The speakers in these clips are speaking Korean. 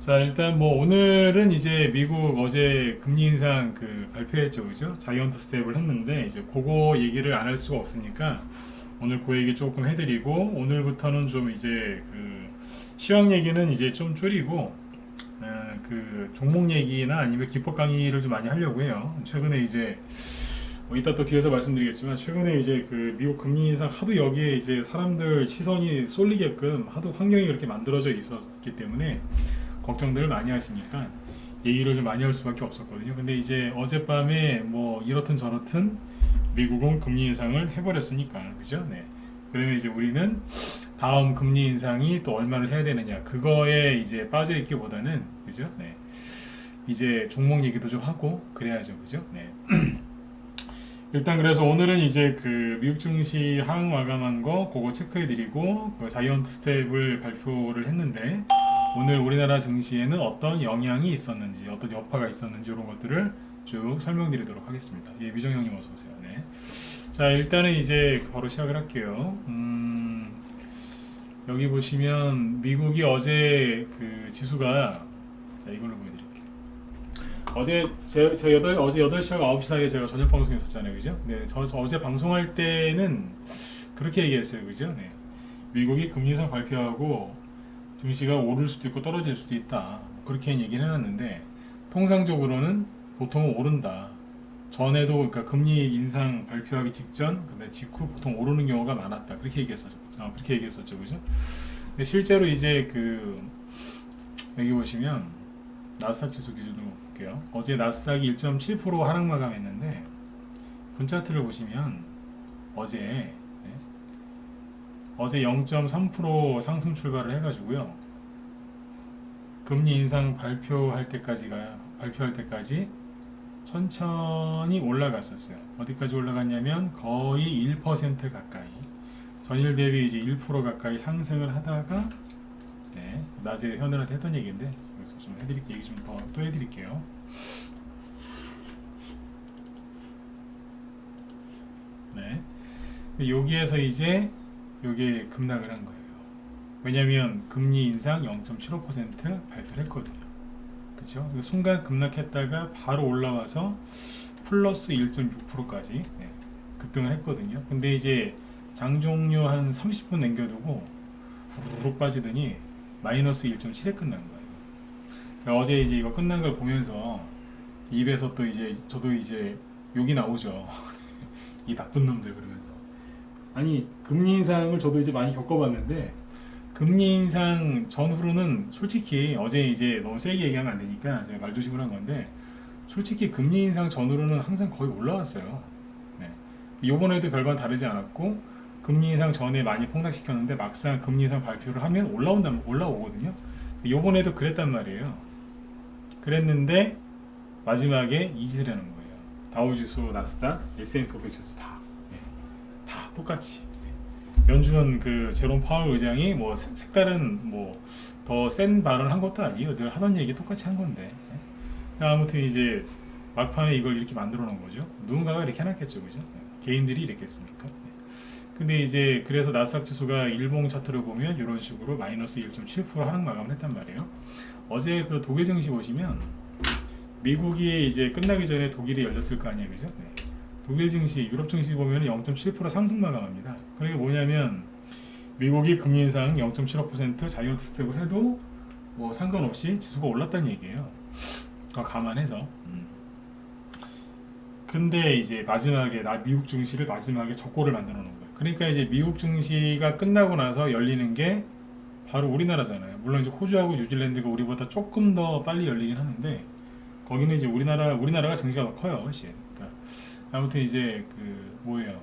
자, 일단 뭐 오늘은 이제 미국 어제 금리 인상 그 발표했죠, 그죠? 자이언트 스텝을 했는데 이제 그거 얘기를 안 할 수가 없으니까 오늘 그 얘기 조금 해드리고 오늘부터는 좀 이제 그 시황 얘기는 이제 좀 줄이고 그 종목 얘기나 아니면 기법 강의를 좀 많이 하려고 해요. 최근에 이제 뭐 이따 또 뒤에서 말씀드리겠지만 최근에 이제 그 미국 금리 인상 하도 여기에 이제 사람들 시선이 쏠리게끔 하도 환경이 그렇게 만들어져 있었기 때문에 걱정들을 많이 하시니까 얘기를 좀 많이 할 수밖에 없었거든요. 근데 이제 어젯밤에 뭐 이렇든 저렇든 미국은 금리 인상을 해버렸으니까, 그죠? 네. 그러면 이제 우리는 다음 금리 인상이 또 얼마를 해야 되느냐 그거에 이제 빠져 있기보다는, 그죠? 네. 이제 종목 얘기도 좀 하고 그래야죠, 그죠? 네. 일단 그래서 오늘은 이제 그 미국 증시 하락 마감한 거 그거 체크해드리고 그 자이언트 스텝을 발표를 했는데 오늘 우리나라 증시에는 어떤 영향이 있었는지 어떤 여파가 있었는지 이런 것들을 쭉 설명드리도록 하겠습니다. 예, 미정 형님 어서 오세요. 네. 자, 일단은 이제 바로 시작을 할게요. 여기 보시면 미국이 어제 그 지수가, 자, 이걸로 보여드릴게요. 어제 어제 8시하고 9시 사이에 제가 저녁 방송했었잖아요, 그죠? 네, 저 어제 방송할 때는 그렇게 얘기했어요, 그죠? 네. 미국이 금리 인상 발표하고 증시가 오를 수도 있고 떨어질 수도 있다, 그렇게 얘기를 해놨는데 통상적으로는 보통은 오른다. 전에도 그러니까 금리 인상 발표하기 직전, 근데 직후 보통 오르는 경우가 많았다. 그렇게 얘기했었죠. 그렇게 얘기했었죠, 그죠? 근데 실제로 이제 그 여기 보시면 나스닥 지수 기준으로 볼게요. 어제 나스닥이 1.7% 하락 마감했는데 분 차트를 보시면 어제 네, 어제 0.3% 상승 출발을 해가지고요. 금리 인상 발표할 때까지 천천히 올라갔었어요. 어디까지 올라갔냐면 거의 1% 가까이, 전일 대비 이제 1% 가까이 상승을 하다가 네, 낮에 현우한테 했던 얘기인데 여기서 좀 얘기 좀 더 또 해드릴게요. 네, 여기에서 이제 요게 급락을 한 거예요. 왜냐면 금리 인상 0.75% 발표를 했거든요. 그쵸? 순간 급락했다가 바로 올라와서 플러스 1.6%까지 네, 급등을 했거든요. 근데 이제 장 종료 한 30분 남겨두고 후루룩 빠지더니 마이너스 1.7에 끝난 거예요. 그러니까 어제 이제 이거 끝난 걸 보면서 입에서 또 이제 저도 이제 욕이 나오죠. 이 나쁜 놈들 그러면서. 아니, 금리 인상을 저도 이제 많이 겪어봤는데 금리 인상 전후로는 솔직히 어제 이제 너무 세게 얘기하면 안 되니까 제가 말조심을 한 건데 솔직히 금리 인상 전후로는 항상 거의 올라왔어요. 네. 요번에도 별반 다르지 않았고 금리 인상 전에 많이 폭락시켰는데 막상 금리 인상 발표를 하면 올라오거든요. 요번에도 그랬단 말이에요. 그랬는데 마지막에 이 짓을 하는 거예요. 다우지수, 나스닥, S&P 500 지수 다 똑같이. 연준 그 제롬 파월 의장이 뭐 색다른 뭐 더 센 발언을 한 것도 아니에요. 늘 하던 얘기 똑같이 한 건데. 아무튼 이제 막판에 이걸 이렇게 만들어 놓은 거죠. 누군가가 이렇게 해놨겠죠, 그죠? 개인들이 이렇게 했으니까. 근데 이제 그래서 나스닥 지수가 일봉 차트를 보면 이런 식으로 마이너스 1.7% 하락 마감을 했단 말이에요. 어제 그 독일 증시 보시면 미국이 이제 끝나기 전에 독일이 열렸을 거 아니에요, 그죠? 네. 독일 증시, 유럽 증시 보면 0.7% 상승 마감합니다. 그게 뭐냐면 미국이 금리 인상 0.75% 자이언트 스텝을 해도 뭐 상관없이 지수가 올랐다는 얘기예요. 감안해서. 근데 이제 마지막에 미국 증시를 마지막에 적고를 만들어 놓은 거예요. 그러니까 이제 미국 증시가 끝나고 나서 열리는 게 바로 우리나라잖아요. 물론 이제 호주하고 뉴질랜드가 우리보다 조금 더 빨리 열리긴 하는데 거기는 이제 우리나라가 증시가 더 커요, 훨씬. 그러니까 아무튼 이제 그 뭐예요?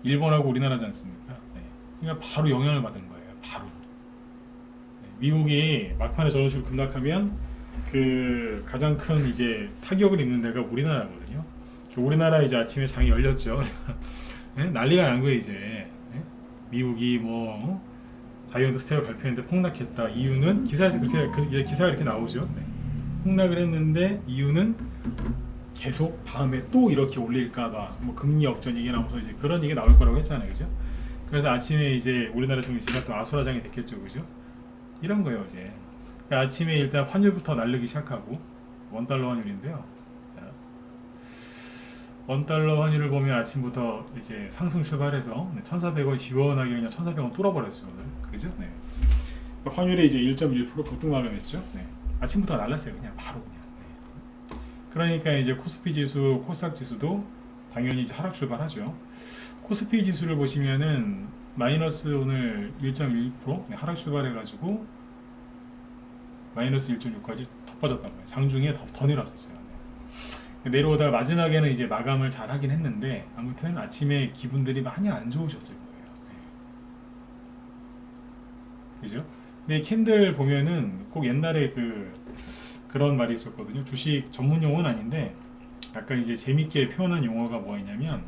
일본하고 우리나라지 않습니까? 네. 그러니까 바로 영향을 받은 거예요. 바로. 네. 미국이 막판에 저런 식으로 급락하면 그 가장 큰 이제 타격을 입는 데가 우리나라거든요. 우리나라 이제 아침에 장이 열렸죠. 네? 난리가 난 거예요 이제. 네? 미국이 뭐 자이언트 스텝을 발표했는데 폭락했다. 이유는 기사가 이렇게 나오죠. 네. 폭락을 했는데 이유는 계속 다음에 또 이렇게 올릴까봐 뭐 금리 역전 얘기 나오면서 이제 그런 얘기 나올 거라고 했잖아요, 그죠? 그래서 아침에 이제 우리나라 증시가 또 아수라장이 됐겠죠, 그죠? 이런 거예요, 이제. 그러니까 아침에 일단 환율부터 날르기 시작하고 원달러 환율인데요. 원달러 환율을 보면 아침부터 이제 상승 출발해서 1,400원 시원하게 그냥 1,400원 뚫어버렸어요 오늘. 그죠? 네. 환율이 이제 1.1% 급등 마감했죠. 네. 아침부터 날랐어요. 그냥 바로 그냥. 네. 그러니까 이제 코스피 지수, 코스닥 지수도 당연히 이제 하락 출발하죠. 코스피 지수를 보시면은 마이너스 오늘 1.1% 하락 출발해가지고 마이너스 1.6까지 더 빠졌단 말이에요. 장중에 더 내려왔었어요. 네. 내려오다가 마지막에는 이제 마감을 잘 하긴 했는데 아무튼 아침에 기분들이 많이 안 좋으셨을 거예요. 네. 그죠? 근데 캔들 보면은 꼭 옛날에 그런 말이 있었거든요. 주식 전문 용어는 아닌데 약간 이제 재밌게 표현한 용어가 뭐였냐면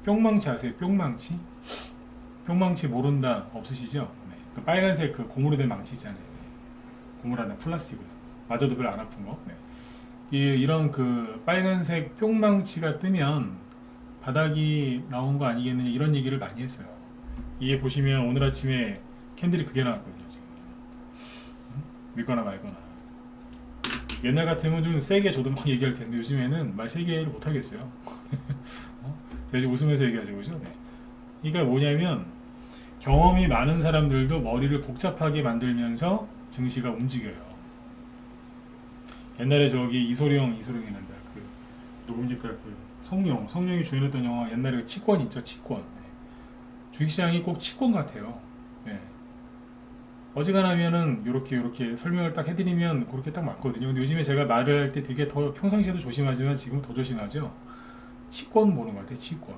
뿅망치 아세요? 뿅망치? 뿅망치 모른다 없으시죠? 네. 그 빨간색 그 고무로 된 망치 있잖아요. 네. 고무로 된 플라스틱으로 맞아도 별로 안 아픈 거. 네. 이런 그 빨간색 뿅망치가 뜨면 바닥이 나온 거 아니겠느냐 이런 얘기를 많이 했어요. 이게 보시면 오늘 아침에 캔들이 그게 나왔거든요. 지금 믿거나 말거나. 옛날 같으면 좀 세게 저도 막 얘기할 텐데 요즘에는 말 세게 못 하겠어요. 제가 지금 웃으면서 얘기하죠, 그죠? 네. 그러니까 뭐냐면 경험이 많은 사람들도 머리를 복잡하게 만들면서 증시가 움직여요. 옛날에 저기 이소룡이 난다. 누굽니까? 성룡이 주연했던 영화 옛날에 치권 있죠, 치권. 네. 주식시장이 꼭 치권 같아요. 네. 어지간하면은 이렇게 설명을 딱 해드리면 그렇게 딱 맞거든요. 근데 요즘에 제가 말을 할 때 되게 더 평상시에도 조심하지만 지금 더 조심하죠. 치권 보는 것 같아요, 치권.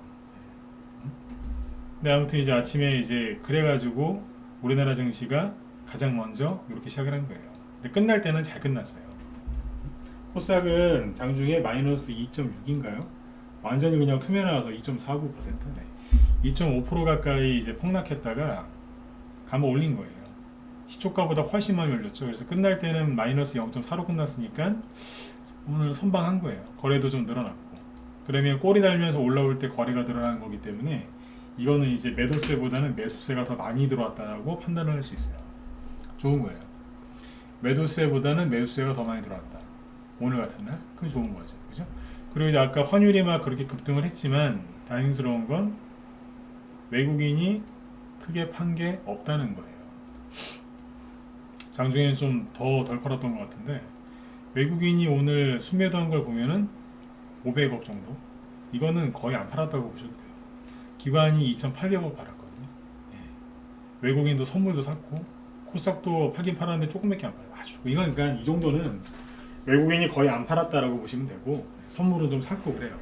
근데 아무튼 이제 아침에 이제 그래가지고 우리나라 증시가 가장 먼저 이렇게 시작을 한 거예요. 근데 끝날 때는 잘 끝났어요. 코스닥은 장중에 마이너스 2.6인가요? 완전히 그냥 투매 나와서 2.49%네. 2.5% 가까이 이제 폭락했다가 감아 올린 거예요. 시초가보다 훨씬 많이 올렸죠. 그래서 끝날 때는 마이너스 0.4로 끝났으니까 오늘 선방한 거예요. 거래도 좀 늘어났고. 그러면 꼬리 달면서 올라올 때 거래가 늘어나는 거기 때문에 이거는 이제 매도세보다는 매수세가 더 많이 들어왔다고 판단을 할 수 있어요. 좋은 거예요. 매도세보다는 매수세가 더 많이 들어왔다. 오늘 같은 날? 그게 좋은 거죠. 그죠? 그리고 이제 아까 환율이 막 그렇게 급등을 했지만 다행스러운 건 외국인이 크게 판 게 없다는 거예요. 장중에는 좀 덜 팔았던 것 같은데 외국인이 오늘 순매도한 걸 보면은 500억 정도? 이거는 거의 안 팔았다고 보셔도 돼요. 기관이 2,800억 팔았거든요. 예. 외국인도 선물도 샀고 코스닥도 팔긴 팔았는데 조금밖에 안 팔아요. 아주 이건 그러니까 이 정도는 외국인이 거의 안 팔았다라고 보시면 되고 선물은 좀 샀고 그래요.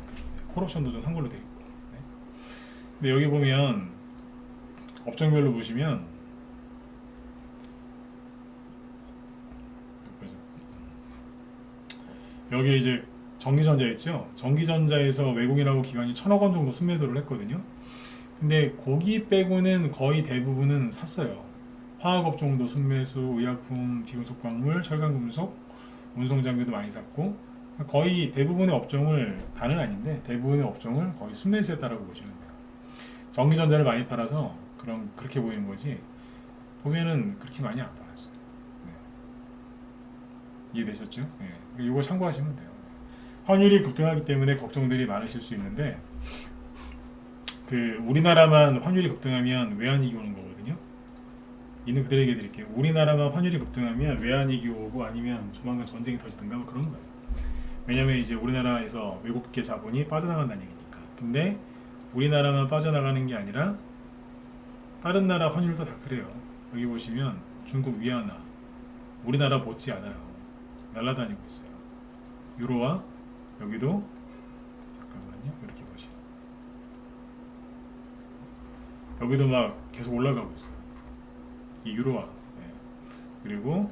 콜옵션도 좀 산 걸로 되어 있고. 네. 근데 여기 보면 업종별로 보시면 여기 이제 전기전자 있죠. 전기전자에서 외국인하고 기관이 1,000억 원 정도 순매도를 했거든요. 근데 거기 빼고는 거의 대부분은 샀어요. 화학업종도 순매수, 의약품, 비금속광물, 철강금속, 운송장비도 많이 샀고 거의 대부분의 업종을 다는 아닌데 대부분의 업종을 거의 순매수했다라고 보시면 돼요. 전기전자를 많이 팔아서 그렇게 보이는 거지 보면은 그렇게 많이 안 팔았어요. 네. 이해되셨죠? 네. 이거 참고하시면 돼요. 환율이 급등하기 때문에 걱정들이 많으실 수 있는데 우리나라만 환율이 급등하면 외환위기 오는 거거든요. 있는 그대로 얘기해 드릴게요. 우리나라만 환율이 급등하면 외환위기 오고 아니면 조만간 전쟁이 터지든가 뭐 그런 거예요. 왜냐면 이제 우리나라에서 외국계 자본이 빠져나간다는 얘기니까. 근데 우리나라만 빠져나가는 게 아니라 다른 나라 환율도 다 그래요. 여기 보시면 중국 위안화 우리나라 못지않아요. 날아다니고 있어요. 유로와 여기도 잠깐만요. 이렇게 보시면 여기도 막 계속 올라가고 있어요. 이 유로화. 네. 그리고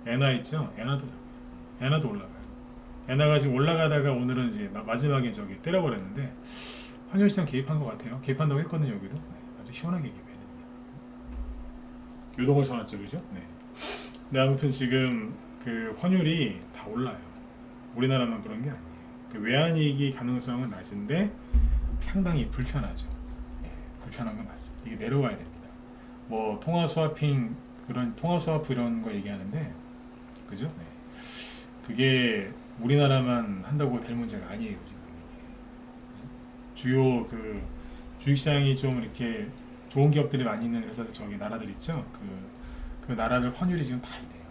엔화 있죠? 엔화도 올라가요. 엔화가 지금 올라가다가 오늘은 이제 마지막에 저기 때려버렸는데 환율시장 개입한 것 같아요. 개입한다고 했거든요. 여기도. 네. 아주 시원하게 개입했네요. 요동을 쳐놨죠. 그죠? 네. 근데 아무튼 지금 환율이 다 올라요. 우리나라만 그런 게 아니에요. 외환위기 가능성은 낮은데 상당히 불편하죠. 네. 불편한 건 맞습니다. 이게 내려와야 됩니다. 뭐 통화 스와핑 그런 통화 스와프 이런 거 얘기하는데, 그죠? 네. 그게 우리나라만 한다고 될 문제가 아니에요 지금. 주요 그 주식시장이 좀 이렇게 좋은 기업들이 많이 있는 회사들, 저기 나라들 있죠. 그 나라들 환율이 지금 다 이래요.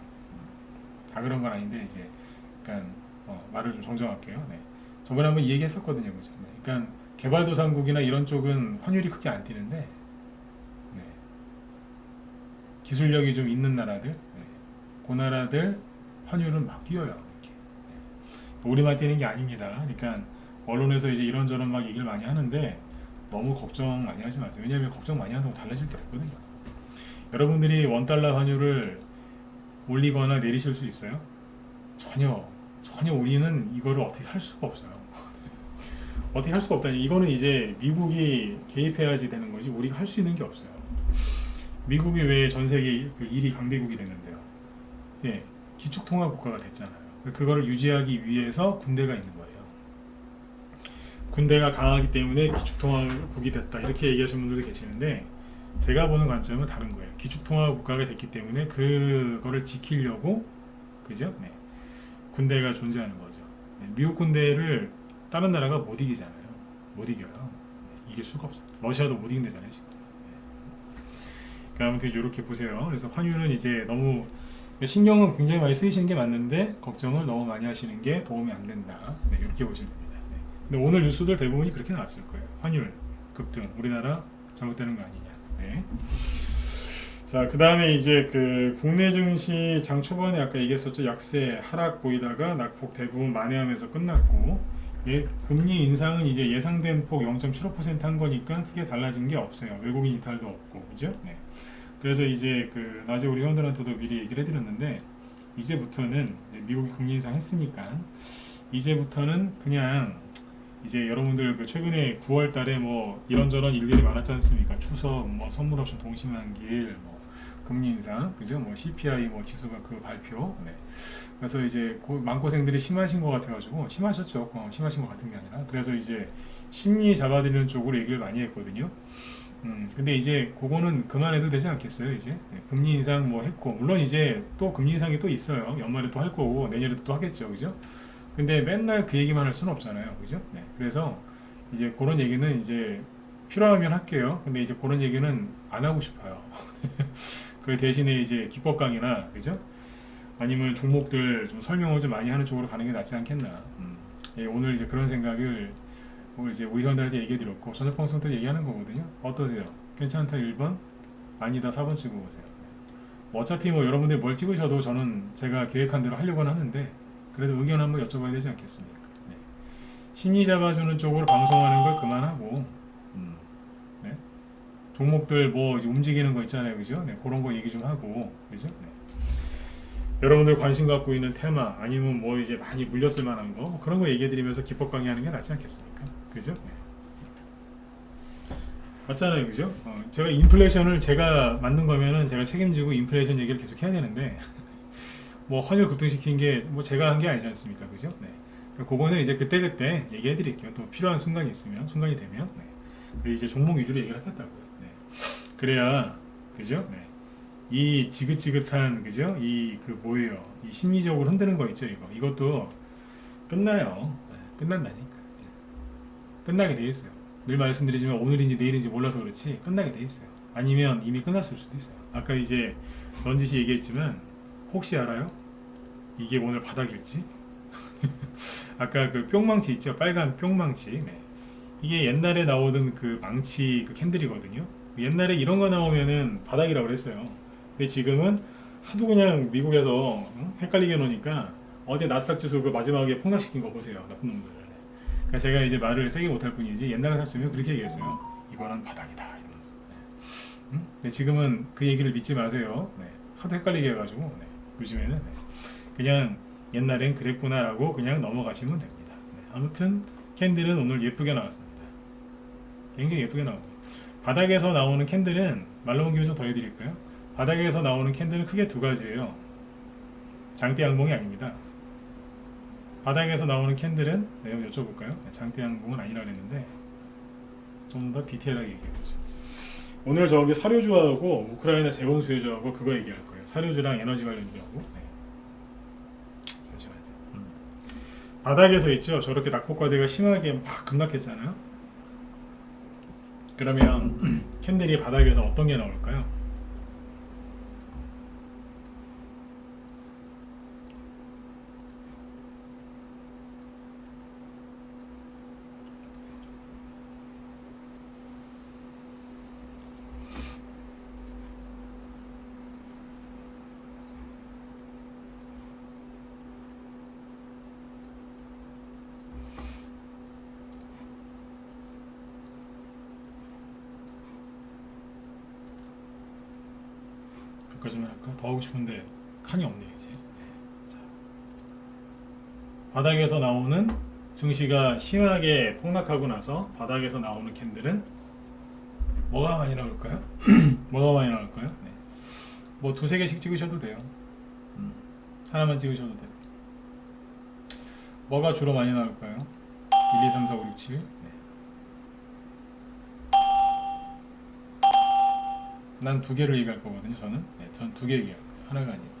다 그런 건 아닌데 이제 약간 말을 좀 정정할게요. 네. 저번에 한번 이 얘기했었거든요, 그죠? 네. 그러니까 개발도상국이나 이런 쪽은 환율이 크게 안 뛰는데, 네. 기술력이 좀 있는 나라들, 네. 그 나라들 환율은 막 뛰어요. 이렇게. 네. 우리만 뛰는 게 아닙니다. 그러니까 언론에서 이제 이런저런 막 얘기를 많이 하는데 너무 걱정 많이 하지 마세요. 왜냐하면 걱정 많이 한다고 달라질 게 없거든요. 여러분들이 원달러 환율을 올리거나 내리실 수 있어요? 전혀 우리는 이거를 어떻게 할 수가 없어요. 어떻게 할 수가 없다니. 이거는 이제 미국이 개입해야지 되는 거지 우리가 할 수 있는 게 없어요. 미국이 왜 전 세계 그 1위 강대국이 됐는데요? 예, 기축통화 국가가 됐잖아요. 그거를 유지하기 위해서 군대가 있는 거예요. 군대가 강하기 때문에 기축통화국이 됐다 이렇게 얘기하시는 분들도 계시는데, 제가 보는 관점은 다른 거예요. 기축통화 국가가 됐기 때문에 그거를 지키려고, 그죠? 네. 군대가 존재하는 거죠. 네. 미국 군대를 다른 나라가 못 이기잖아요. 못 이겨요. 네. 이길 수가 없어요. 러시아도 못 이긴다잖아요 지금. 네. 그러니까 아무튼 이렇게 보세요. 그래서 환율은 이제 너무 신경은 굉장히 많이 쓰이시는 게 맞는데 걱정을 너무 많이 하시는 게 도움이 안 된다. 네. 이렇게 보시면 됩니다. 근데 오늘 뉴스들 대부분이 그렇게 나왔을 거예요. 환율 급등, 우리나라 잘못되는 거 아니냐. 네. 자, 그 다음에 이제 그 국내 증시 장 초반에 아까 얘기했었죠. 약세 하락 보이다가 낙폭 대부분 만회하면서 끝났고, 예, 금리 인상은 이제 예상된 폭 0.75%한 거니까 크게 달라진 게 없어요. 외국인 이탈도 없고, 그죠? 네. 그래서 이제 그 낮에 우리 회원들한테도 미리 얘기를 해드렸는데, 이제부터는 미국이 금리 인상 했으니까 이제부터는 그냥 이제 여러분들 그 최근에 9월 달에 뭐 이런저런 일들이 많았지 않습니까? 추석, 뭐 선물 옵션 동시만기일, 뭐 금리 인상, 그죠? 뭐 CPI 뭐 지수가 그 발표. 네. 그래서 이제 마음고생들이 심하신 것 같아가지고, 심하셨죠? 심하신 것 같은 게 아니라. 그래서 이제 심리 잡아드리는 쪽으로 얘기를 많이 했거든요. 근데 이제 그거는 그만해도 되지 않겠어요? 이제 네, 금리 인상 뭐 했고, 물론 이제 또 금리 인상이 또 있어요. 연말에 또 할 거고 내년에도 또 하겠죠, 그죠? 근데 맨날 그 얘기만 할 수는 없잖아요, 그죠? 네, 그래서 이제 그런 얘기는 이제 필요하면 할게요. 근데 이제 그런 얘기는 안 하고 싶어요. 그 대신에 이제 기법 강의나, 그죠? 아니면 종목들 좀 설명을 좀 많이 하는 쪽으로 가는 게 낫지 않겠나. 예, 오늘 이제 그런 생각을 이제 우리 회원들한테 얘기해 드렸고, 저녁 방송 때 얘기하는 거거든요. 어떠세요? 괜찮다 1번? 아니다 4번 찍어보세요. 뭐 어차피 뭐 여러분들이 뭘 찍으셔도 저는 제가 계획한 대로 하려고는 하는데, 그래도 의견 한번 여쭤봐야 되지 않겠습니까? 네. 심리 잡아주는 쪽으로 방송하는 걸 그만하고, 네. 종목들 뭐 이제 움직이는 거 있잖아요, 그죠? 네. 그런 거 얘기 좀 하고, 그죠? 네. 여러분들 관심 갖고 있는 테마, 아니면 뭐 이제 많이 물렸을 만한 거, 그런 거 얘기해드리면서 기법 강의하는 게 낫지 않겠습니까? 그죠? 네. 맞잖아요, 그죠? 제가 인플레이션을 제가 만든 거면은 제가 책임지고 인플레이션 얘기를 계속 해야 되는데, 뭐 환율 급등시킨 게 뭐 제가 한 게 아니지 않습니까, 그죠? 네. 그거는 이제 그때 얘기해 드릴게요. 또 필요한 순간이 있으면, 순간이 되면. 네. 이제 종목 위주로 얘기를 하겠다고요. 네. 그래야, 그죠? 네. 이 지긋지긋한, 그죠? 이 그 뭐예요? 이 심리적으로 흔드는 거 있죠, 이것도 끝나요. 네. 끝난다니까. 네. 끝나게 돼 있어요. 늘 말씀드리지만 오늘인지 내일인지 몰라서 그렇지 끝나게 돼 있어요. 아니면 이미 끝났을 수도 있어요. 아까 이제 런짓이 얘기했지만, 혹시 알아요? 이게 오늘 바닥일지? 아까 그 뿅망치 있죠? 빨간 뿅망치. 네. 이게 옛날에 나오던 그 망치 그 캔들이거든요. 옛날에 이런 거 나오면은 바닥이라고 그랬어요. 근데 지금은 하도 그냥 미국에서 헷갈리게 놓으니까, 어제 나스닥 지수 그 마지막에 폭락시킨 거 보세요. 나쁜 놈들. 그러니까 제가 이제 말을 세게 못할 뿐이지, 옛날에 샀으면 그렇게 얘기했어요. 이거는 바닥이다. 네. 근데 지금은 그 얘기를 믿지 마세요. 네. 하도 헷갈리게 해가지고. 네. 요즘에는 네. 그냥 옛날엔 그랬구나라고 그냥 넘어가시면 됩니다. 네. 아무튼 캔들은 오늘 예쁘게 나왔습니다. 굉장히 예쁘게 나옵니다. 바닥에서 나오는 캔들은 말로 옮기면 좀 더 해드릴까요? 바닥에서 나오는 캔들은 크게 두 가지예요. 장대 양봉이 아닙니다. 바닥에서 나오는 캔들은 내용 여쭤볼까요? 네, 장대 양봉은 아니라 그랬는데 좀 더 디테일하게 얘기해보죠. 오늘 저기 사료주하고 우크라이나 재건 수혜주하고 그거 얘기할 거예요. 사료주랑 에너지 관련주하고. 네. 잠시만요. 바닥에서 있죠. 저렇게 낙폭과대가 심하게 막 급락했잖아요. 그러면 캔들이 바닥에서 어떤 게 나올까요? 여기까지만 할까? 더 하고 싶은데 칸이 없네 이제. 자, 바닥에서 나오는 증시가 심하게 폭락하고 나서 바닥에서 나오는 캔들은 뭐가 많이 나올까요? 뭐가 많이 나올까요? 네. 뭐 두세 개씩 찍으셔도 돼요. 하나만 찍으셔도 돼요. 뭐가 주로 많이 나올까요? 1, 2, 3, 4, 5, 6, 7. 네. 난 두 개를 얘기할 거거든요. 저는. 네, 전 두 개 얘기할 거예요. 하나가 아니고.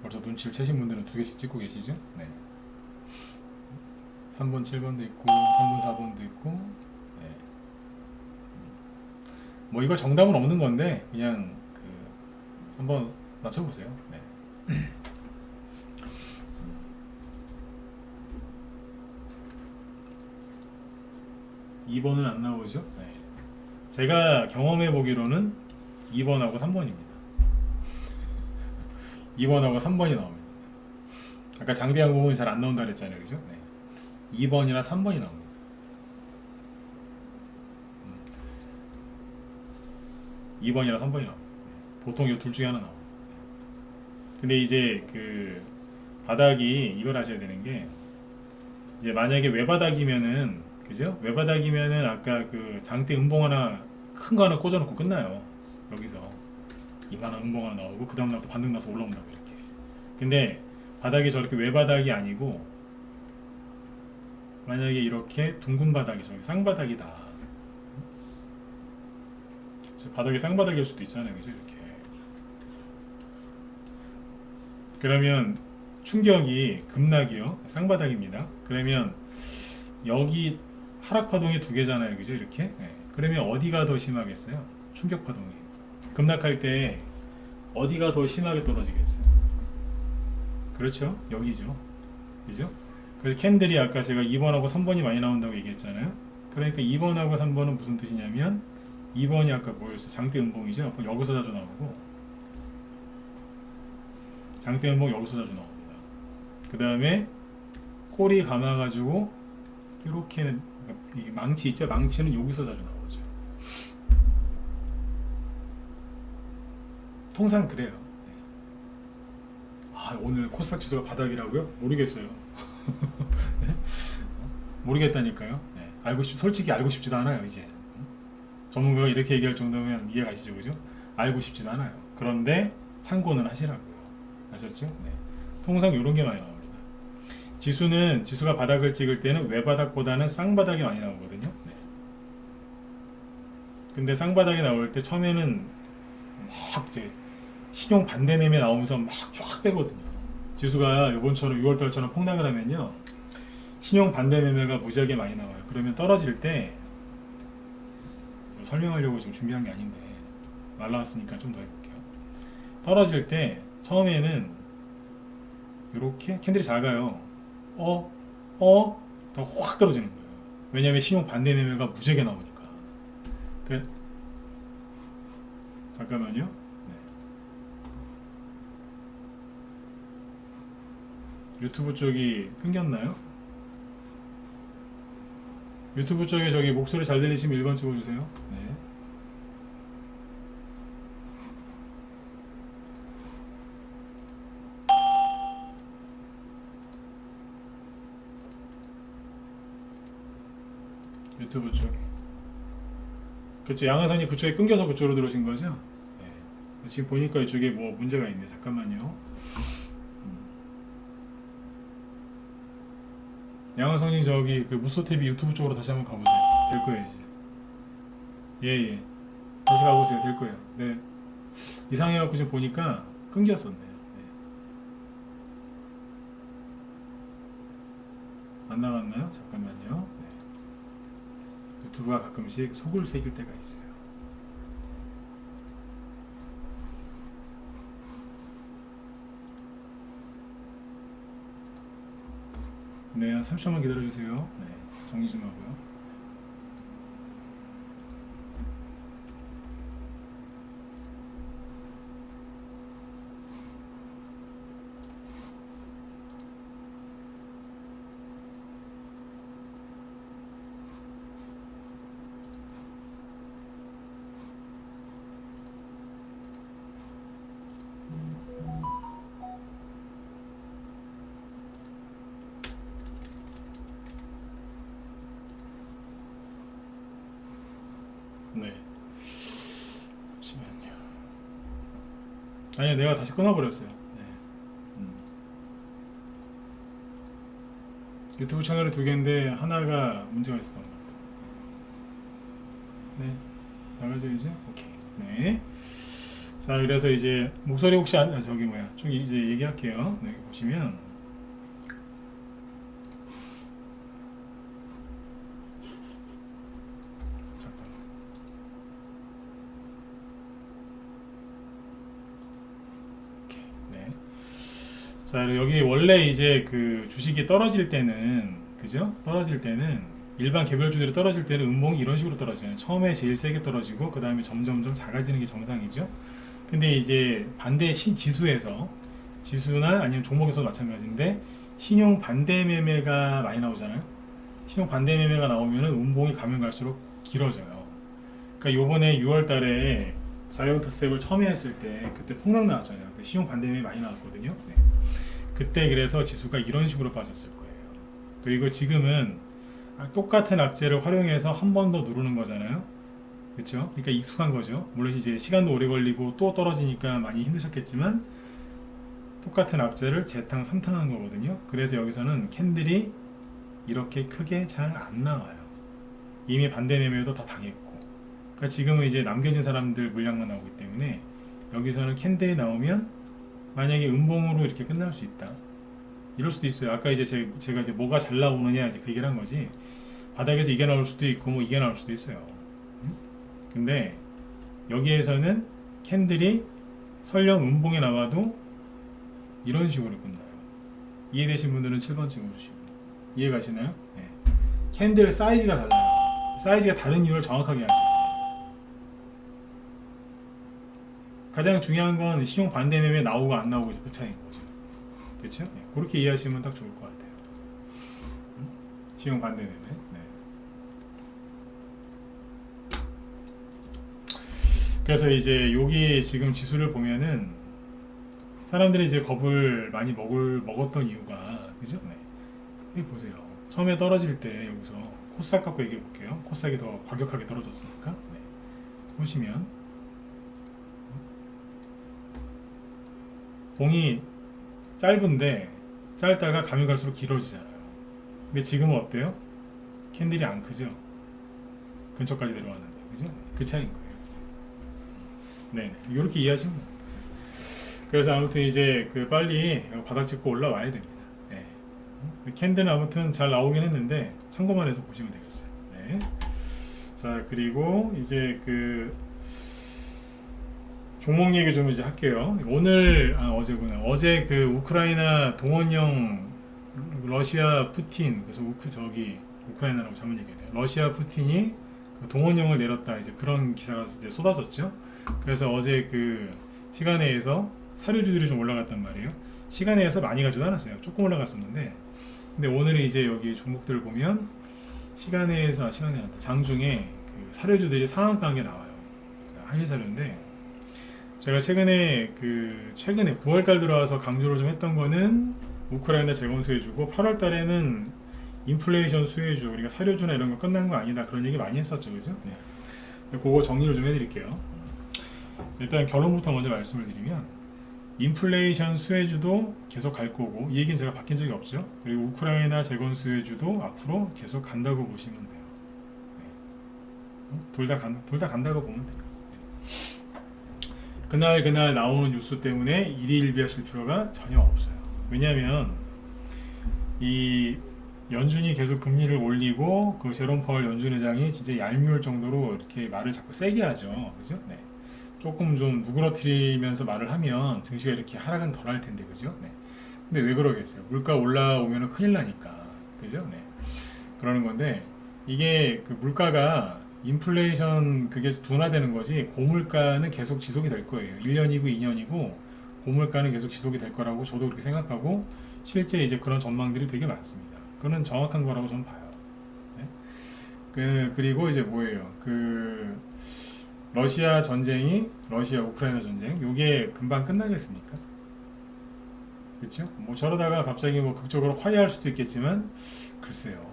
벌써 눈치를 채신 분들은 두 개씩 찍고 계시죠? 네. 3번, 7번도 있고, 3번, 4번도 있고. 네. 뭐 이거 정답은 없는 건데 그냥 그 한번 맞춰보세요. 네. 2번은 안 나오죠? 네. 제가 경험해 보기로는 2번하고 3번입니다. 2번하고 3번이 나옵니다. 아까 장대양 부분이 잘 안 나온다 그랬잖아요. 그죠? 네. 2번이나 3번이 나옵니다. 2번이나 3번이 나옵니다. 보통 이 둘 중에 하나 나옵니다. 근데 이제 그 바닥이 이걸 하셔야 되는 게 이제 만약에 외바닥이면은 그죠? 외바닥이면은 아까 그 장대 음봉 하나 큰 거 하나 꽂아놓고 끝나요. 여기서 이만한 음봉 하나 나오고 그 다음 날또 반등 나서 올라온다고 이렇게. 근데 바닥이 저렇게 외바닥이 아니고 만약에 이렇게 둥근 바닥이 저기 쌍바닥이다. 바닥이 쌍바닥일 수도 있잖아요. 그죠? 이렇게. 그러면 충격이 급락이요. 쌍바닥입니다. 그러면 여기 하락 파동이 두 개잖아요. 그죠? 이렇게. 네. 그러면 어디가 더 심하겠어요? 충격 파동이. 급락할 때 어디가 더 심하게 떨어지겠어요? 그렇죠? 여기죠. 그죠? 그래서 캔들이 아까 제가 2번하고 3번이 많이 나온다고 얘기했잖아요. 그러니까 2번하고 3번은 무슨 뜻이냐면 2번이 아까 뭐였어요? 장대 음봉이죠. 그럼 여기서 자주 나오고 장대 음봉 여기서 자주 나옵니다. 그 다음에 꼬리 감아가지고 이렇게 이 망치 있죠? 망치는 여기서 자주 나오죠. 통상 그래요. 아, 오늘 코스닥 지수가 바닥이라고요? 모르겠어요. 네? 모르겠다니까요. 네. 솔직히 알고 싶지도 않아요. 이제 전문가가 이렇게 얘기할 정도면 이해 가시죠, 그죠? 알고 싶지도 않아요. 그런데 참고는 하시라고요. 아셨죠? 네. 통상 이런 게 많이 나옵니다. 지수가 바닥을 찍을 때는 외바닥보다는 쌍바닥이 많이 나오거든요. 네. 근데 쌍바닥이 나올 때 처음에는 막 이제 신용 반대 매매 나오면서 막 쫙 빼거든요. 지수가 이번처럼 6월달처럼 폭락을 하면요, 신용 반대 매매가 무지하게 많이 나와요. 그러면 떨어질 때 설명하려고 지금 준비한 게 아닌데 말 나왔으니까 좀 더 해볼게요. 떨어질 때 처음에는 이렇게 캔들이 작아요. 더 확 떨어지는 거예요. 왜냐하면 신용 반대 매매가 무지하게 나오니까. 잠깐만요. 네. 유튜브 쪽이 끊겼나요? 유튜브 쪽에 저기 목소리 잘 들리시면 1번 찍어주세요. 네. 유튜브 쪽에. 그쵸, 양화선이 그쪽에 끊겨서 그쪽으로 들어오신 거죠? 네. 지금 보니까 이쪽에 뭐 문제가 있네. 잠깐만요. 양화선이 저기 그 무소TV 유튜브 쪽으로 다시 한번 가보세요. 될 거예요 이제. 예예. 다시 가보세요. 될 거예요. 네. 이상해갖고 지금 보니까 끊겼었네요. 네. 안 나갔나요? 잠깐만요. 네. 유튜브가 가끔씩 속을 새길 때가 있어요. 네, 한 30초만 기다려주세요. 네, 정리 좀 하고요. 네. 잠시만요. 아니, 내가 다시 끊어버렸어요. 네. 유튜브 채널이 두 개인데 하나가 문제가 있었던 것 같아요. 네. 나가죠 이제? 오케이. 네. 자, 그래서 이제 목소리 혹시 저기 뭐야? 좀 이제 얘기할게요. 네, 보시면 자, 여기 원래 이제 그 주식이 떨어질 때는, 그죠? 떨어질 때는 일반 개별주들이 떨어질 때는 음봉이 이런 식으로 떨어져요. 처음에 제일 세게 떨어지고 그 다음에 점점점 작아지는 게 정상이죠. 근데 이제 반대 지수에서, 지수나 아니면 종목에서도 마찬가지인데 신용 반대 매매가 많이 나오잖아요. 신용 반대 매매가 나오면은 음봉이 가면 갈수록 길어져요. 그러니까 요번에 6월 달에 자이언트 스텝을 처음 했을 때 그때 폭락 나왔잖아요. 그때 신용 반대 매매 많이 나왔거든요. 네. 그때 그래서 지수가 이런 식으로 빠졌을 거예요. 그리고 지금은 똑같은 악재를 활용해서 한 번 더 누르는 거잖아요. 그렇죠? 그러니까 익숙한 거죠. 물론 이제 시간도 오래 걸리고 또 떨어지니까 많이 힘드셨겠지만 똑같은 악재를 재탕 3탕한 거거든요. 그래서 여기서는 캔들이 이렇게 크게 잘 안 나와요. 이미 반대 매매도 다 당했고. 그러니까 지금은 이제 남겨진 사람들 물량만 나오기 때문에 여기서는 캔들이 나오면 만약에 음봉으로 이렇게 끝날 수 있다. 이럴 수도 있어요. 아까 이제 제가 이제 뭐가 잘 나오느냐 이제 그 얘기를 한 거지. 바닥에서 이게 나올 수도 있고 뭐 이게 나올 수도 있어요. 근데 여기에서는 캔들이 설령 음봉에 나와도 이런 식으로 끝나요. 이해되신 분들은 7번 찍어주시고. 이해가시나요? 네. 캔들 사이즈가 달라요. 사이즈가 다른 이유를 정확하게 하죠. 가장 중요한 건 신용 반대 매매 나오고 안 나오고 그 차이인 거죠. 그렇죠? 네. 그렇게 이해하시면 딱 좋을 것 같아요. 신용 반대 매매. 네. 그래서 이제 여기 지금 지수를 보면은 사람들이 이제 겁을 많이 먹었던 이유가, 그죠? 네. 여기 보세요. 처음에 떨어질 때 여기서 코스닥 갖고 얘기해 볼게요. 코스닥이 더 과격하게 떨어졌으니까. 네. 보시면 봉이 짧은데 짧다가 가면 갈수록 길어지잖아요. 근데 지금은 어때요? 캔들이 안 크죠? 근처까지 내려왔는데, 그죠? 그 차이인 거예요. 네, 이렇게 이해하시면 돼요. 그래서 아무튼 이제 그 빨리 바닥 찍고 올라와야 됩니다. 네. 캔들은 아무튼 잘 나오긴 했는데 참고만 해서 보시면 되겠어요. 네. 자, 그리고 이제 그 종목 얘기 좀 이제 할게요. 오늘 어제구나. 어제 그 우크라이나 동원령 러시아 푸틴, 그래서 우크라이나라고 잘못 얘기해요. 러시아 푸틴이 그 동원령을 내렸다, 이제 그런 기사가 이제 쏟아졌죠. 그래서 어제 그 시간에에서 사료주들이 좀 올라갔단 말이에요. 시간에에서 많이 가지도 않았어요. 조금 올라갔었는데, 근데 오늘 이제 여기 종목들을 보면 시간에에서 장중에 그 사료주들이 상한가 한 게 나와요. 한일 사료인데, 제가 최근에 9월달 들어와서 강조를 좀 했던 거는 우크라이나 재건 수혜주고, 8월 달에는 인플레이션 수혜주, 그러니까 사료주나 이런 거 끝난 거 아니다, 그런 얘기 많이 했었죠, 그죠? 네. 그거 정리를 좀 해드릴게요. 일단 결론부터 먼저 말씀을 드리면, 인플레이션 수혜주도 계속 갈 거고, 이 얘기는 제가 바뀐 적이 없죠. 그리고 우크라이나 재건 수혜주도 앞으로 계속 간다고 보시면 돼요. 네. 둘 다 간다고 보면 돼요. 그날 나오는 뉴스 때문에 일희일비하실 필요가 전혀 없어요. 왜냐하면 이 연준이 계속 금리를 올리고 그 제롬 파월 연준 의장이 진짜 얄미울 정도로 이렇게 말을 자꾸 세게 하죠. 그죠? 네. 조금 좀 누그러뜨리면서 말을 하면 증시가 이렇게 하락은 덜 할 텐데, 그죠? 네. 근데 왜 그러겠어요? 물가 올라오면 큰일 나니까, 그죠? 네. 그러는 건데 이게 그 물가가 인플레이션 그게 둔화되는 거지 고물가는 계속 지속이 될 거예요. 1년이고 2년이고 고물가는 계속 지속이 될 거라고 저도 그렇게 생각하고 실제 이제 그런 전망들이 되게 많습니다. 그거는 정확한 거라고 저는 봐요. 네? 그리고 이제 뭐예요? 그 러시아 우크라이나 전쟁 요게 금방 끝나겠습니까? 그렇죠? 뭐 저러다가 갑자기 뭐 극적으로 화해할 수도 있겠지만 글쎄요.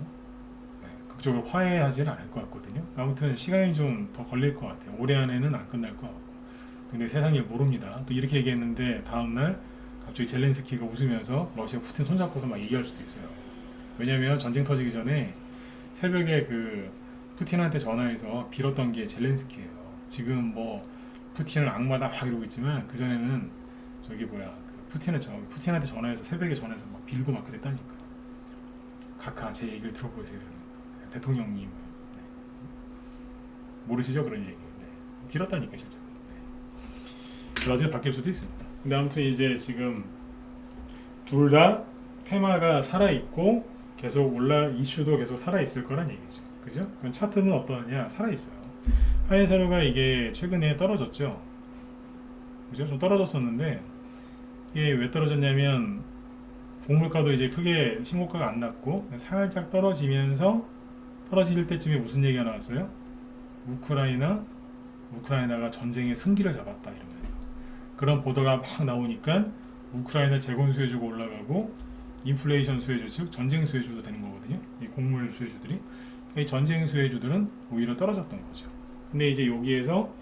극적으로 화해하지는 않을 것 같거든요. 아무튼 시간이 좀 더 걸릴 것 같아요. 올해 안에는 안 끝날 것 같고. 근데 세상 일 모릅니다. 또 이렇게 얘기했는데 다음날 갑자기 젤렌스키가 웃으면서 러시아 푸틴 손잡고서 막 얘기할 수도 있어요. 왜냐면 전쟁 터지기 전에 새벽에 그 푸틴한테 전화해서 빌었던 게 젤렌스키예요. 지금 뭐 푸틴을 악마다 막 이러고 있지만 그 전에는 저기 뭐야 그 푸틴한테 전화해서 새벽에 전화해서 막 빌고 막 그랬다니까. 카카 제 얘기를 들어보세요. 대통령님. 네. 모르시죠 그런 얘기. 네. 빌었다니까 진짜. 네. 나중에 바뀔 수도 있습니다. 근데 아무튼 이제 지금 둘 다 테마가 살아있고 계속 이슈도 계속 살아있을 거란 얘기죠. 그죠? 그럼 차트는 어떠냐? 살아있어요. 하이사료가 이게 최근에 떨어졌죠. 그죠? 좀 떨어졌었는데 이게 왜 떨어졌냐면 곡물가도 이제 크게 신고가가 안 났고 살짝 떨어질 때쯤에 무슨 얘기가 나왔어요? 우크라이나가 전쟁의 승기를 잡았다 이러면 그런 보도가 막 나오니까 우크라이나 재건 수혜주가 올라가고 인플레이션 수혜주 즉 전쟁 수혜주도 되는 거거든요. 이 곡물 수혜주들이 이 전쟁 수혜주들은 오히려 떨어졌던 거죠. 근데 이제 여기에서